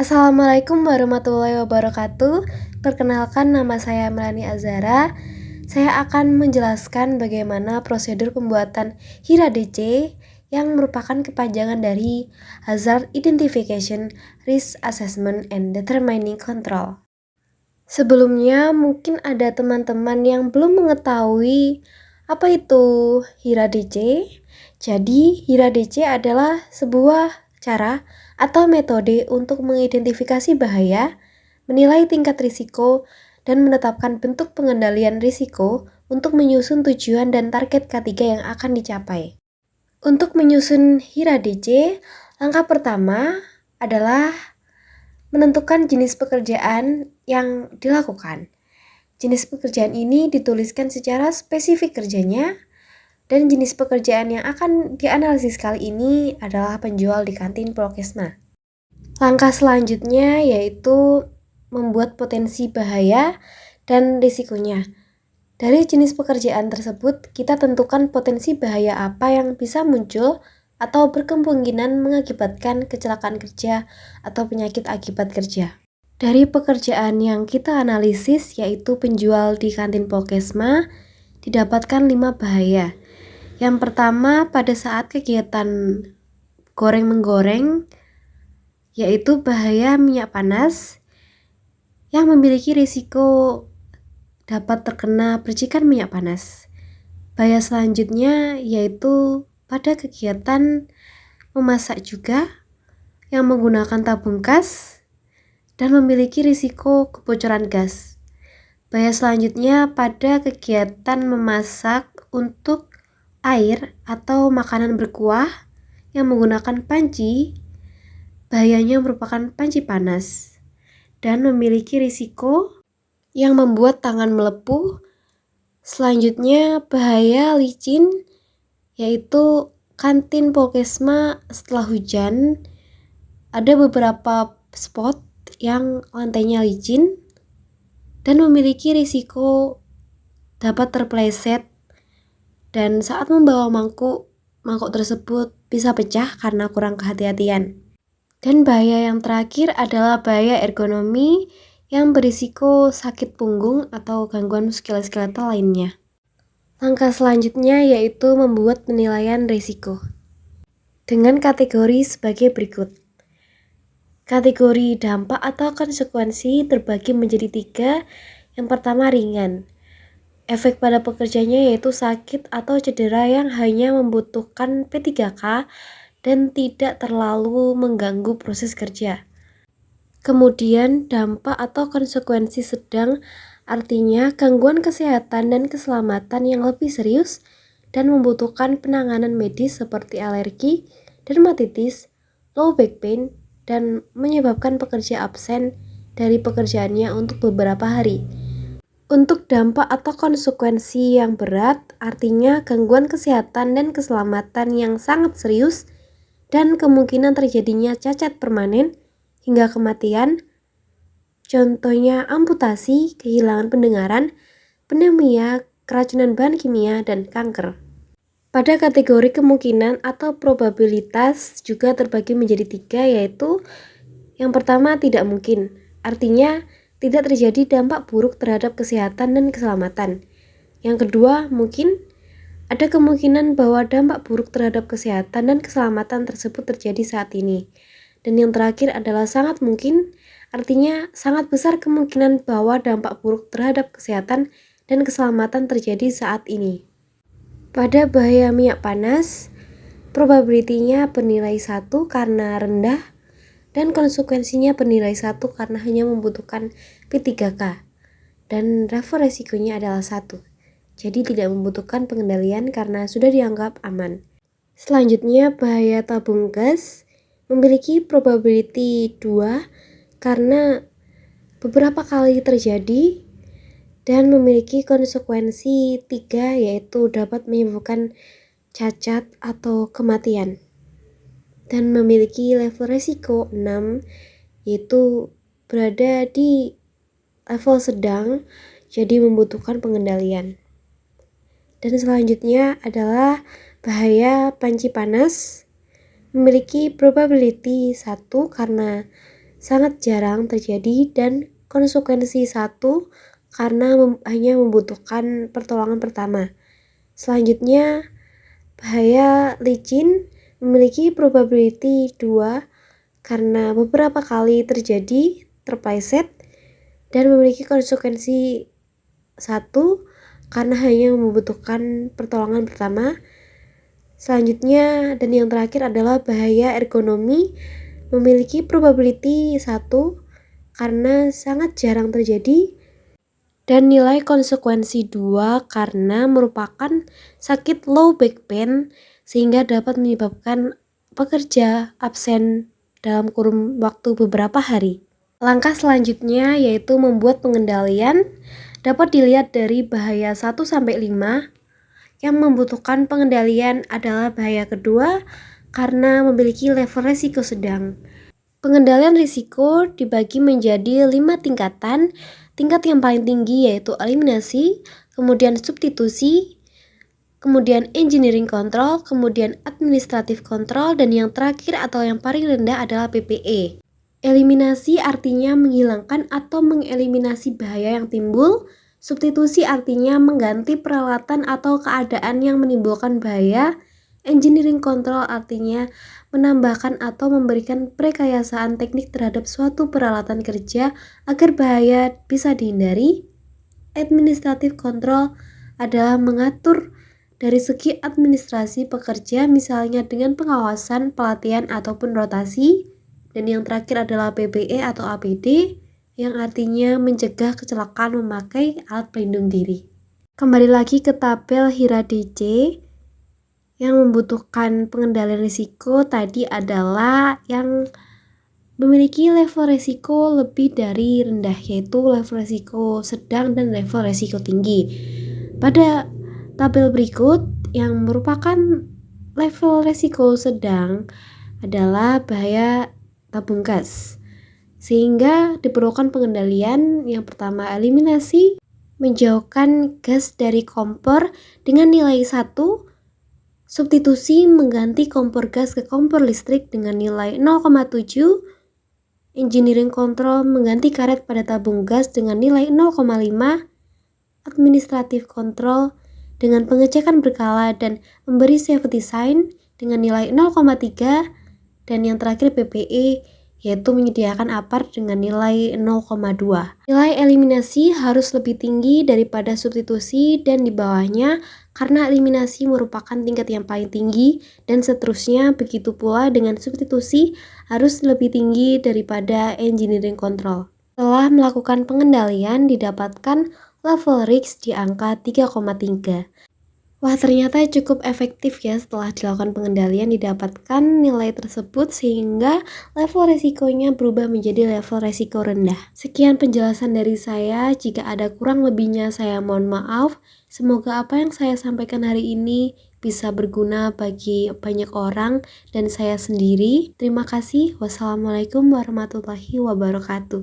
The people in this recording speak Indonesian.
Assalamualaikum warahmatullahi wabarakatuh. Perkenalkan, nama saya Melani Azara. Saya akan menjelaskan bagaimana prosedur pembuatan HIRA DC yang merupakan kepanjangan dari Hazard Identification, Risk Assessment, and Determining Control. Sebelumnya, mungkin ada teman-teman yang belum mengetahui apa itu HIRA DC. Jadi, HIRA DC adalah sebuah cara atau metode untuk mengidentifikasi bahaya, menilai tingkat risiko, dan menetapkan bentuk pengendalian risiko untuk menyusun tujuan dan target K3 yang akan dicapai. Untuk menyusun HIRA DC, langkah pertama adalah menentukan jenis pekerjaan yang dilakukan. Jenis pekerjaan ini dituliskan secara spesifik kerjanya, dan jenis pekerjaan yang akan dianalisis kali ini adalah penjual di kantin Prokesma. Langkah selanjutnya yaitu membuat potensi bahaya dan risikonya. Dari jenis pekerjaan tersebut, kita tentukan potensi bahaya apa yang bisa muncul atau berkemungkinan mengakibatkan kecelakaan kerja atau penyakit akibat kerja. Dari pekerjaan yang kita analisis, yaitu penjual di kantin Prokesma, didapatkan 5 bahaya. Yang pertama, pada saat kegiatan goreng-menggoreng, yaitu bahaya minyak panas yang memiliki risiko dapat terkena percikan minyak panas. Bahaya selanjutnya yaitu pada kegiatan memasak juga yang menggunakan tabung gas dan memiliki risiko kebocoran gas. Bahaya selanjutnya pada kegiatan memasak untuk air atau makanan berkuah yang menggunakan panci, bahayanya merupakan panci panas dan memiliki risiko yang membuat tangan melepuh. Selanjutnya bahaya licin, yaitu kantin Prokesma setelah hujan ada beberapa spot yang lantainya licin dan memiliki risiko dapat terpeleset, dan saat membawa mangkuk tersebut bisa pecah karena kurang kehati-hatian. Dan bahaya yang terakhir adalah bahaya ergonomi yang berisiko sakit punggung atau gangguan muskuloskeletal lainnya. Langkah selanjutnya yaitu membuat penilaian risiko dengan kategori sebagai berikut. Kategori dampak atau konsekuensi terbagi menjadi 3. Yang pertama, ringan. Efek pada pekerjanya yaitu sakit atau cedera yang hanya membutuhkan P3K dan tidak terlalu mengganggu proses kerja. Kemudian dampak atau konsekuensi sedang, artinya gangguan kesehatan dan keselamatan yang lebih serius dan membutuhkan penanganan medis seperti alergi, dermatitis, low back pain, dan menyebabkan pekerja absen dari pekerjaannya untuk beberapa hari. Untuk dampak atau konsekuensi yang berat, artinya gangguan kesehatan dan keselamatan yang sangat serius dan kemungkinan terjadinya cacat permanen hingga kematian. Contohnya amputasi, kehilangan pendengaran, pneumonia, keracunan bahan kimia, dan kanker. Pada kategori kemungkinan atau probabilitas juga terbagi menjadi 3, yaitu yang pertama, tidak mungkin. Artinya tidak terjadi dampak buruk terhadap kesehatan dan keselamatan. Yang kedua, mungkin ada kemungkinan bahwa dampak buruk terhadap kesehatan dan keselamatan tersebut terjadi saat ini. Dan yang terakhir adalah sangat mungkin, artinya sangat besar kemungkinan bahwa dampak buruk terhadap kesehatan dan keselamatan terjadi saat ini. Pada bahaya minyak panas, probability-nya bernilai 1 karena rendah, dan konsekuensinya bernilai 1 karena hanya membutuhkan P3K, dan level resikonya adalah 1. Jadi tidak membutuhkan pengendalian karena sudah dianggap aman. Selanjutnya, bahaya tabung gas memiliki probability 2 karena beberapa kali terjadi dan memiliki konsekuensi 3, yaitu dapat menyebabkan cacat atau kematian, dan memiliki level resiko 6, yaitu berada di level sedang, jadi membutuhkan pengendalian. Dan selanjutnya adalah bahaya panci panas, memiliki probability 1 karena sangat jarang terjadi, dan konsekuensi 1 karena hanya membutuhkan pertolongan pertama. Selanjutnya, bahaya licin memiliki probability 2 karena beberapa kali terjadi terpleset dan memiliki konsekuensi 1 karena hanya membutuhkan pertolongan pertama. Selanjutnya dan yang terakhir adalah bahaya ergonomi memiliki probability 1 karena sangat jarang terjadi dan nilai konsekuensi 2 karena merupakan sakit low back pain sehingga dapat menyebabkan pekerja absen dalam kurun waktu beberapa hari. Langkah selanjutnya yaitu membuat pengendalian dapat dilihat dari bahaya 1-5 yang membutuhkan pengendalian adalah bahaya kedua karena memiliki level risiko sedang. Pengendalian risiko dibagi menjadi 5 tingkatan. Tingkat yang paling tinggi yaitu eliminasi, kemudian substitusi, kemudian engineering control, kemudian administrative control, dan yang terakhir atau yang paling rendah adalah PPE. Eliminasi artinya menghilangkan atau mengeliminasi bahaya yang timbul. Substitusi artinya mengganti peralatan atau keadaan yang menimbulkan bahaya. Engineering control artinya menambahkan atau memberikan perekayasaan teknik terhadap suatu peralatan kerja agar bahaya bisa dihindari. Administrative control adalah mengatur dari segi administrasi pekerja, misalnya dengan pengawasan, pelatihan, ataupun rotasi. Dan yang terakhir adalah PPE atau APD, yang artinya mencegah kecelakaan memakai alat pelindung diri. Kembali lagi ke tabel HIRA DC, yang membutuhkan pengendalian risiko tadi adalah yang memiliki level risiko lebih dari rendah, yaitu level risiko sedang dan level risiko tinggi. Pada tabel berikut, yang merupakan level risiko sedang adalah bahaya tabung gas, sehingga diperlukan pengendalian. Yang pertama, eliminasi, menjauhkan gas dari kompor dengan nilai 1. Substitusi, mengganti kompor gas ke kompor listrik dengan nilai 0,7. Engineering control, mengganti karet pada tabung gas dengan nilai 0,5. Administrative control, dengan pengecekan berkala dan memberi safety sign dengan nilai 0,3. Dan yang terakhir PPE, yaitu menyediakan apart dengan nilai 0,2. Nilai eliminasi harus lebih tinggi daripada substitusi dan di bawahnya karena eliminasi merupakan tingkat yang paling tinggi, dan seterusnya. Begitu pula dengan substitusi harus lebih tinggi daripada engineering control. Setelah melakukan pengendalian didapatkan level risk di angka 3,3. Wah, ternyata cukup efektif ya. Setelah dilakukan pengendalian didapatkan nilai tersebut sehingga level resikonya berubah menjadi level resiko rendah. Sekian penjelasan dari saya. Jika ada kurang lebihnya saya mohon maaf. Semoga apa yang saya sampaikan hari ini bisa berguna bagi banyak orang dan saya sendiri. Terima kasih. Wassalamualaikum warahmatullahi wabarakatuh.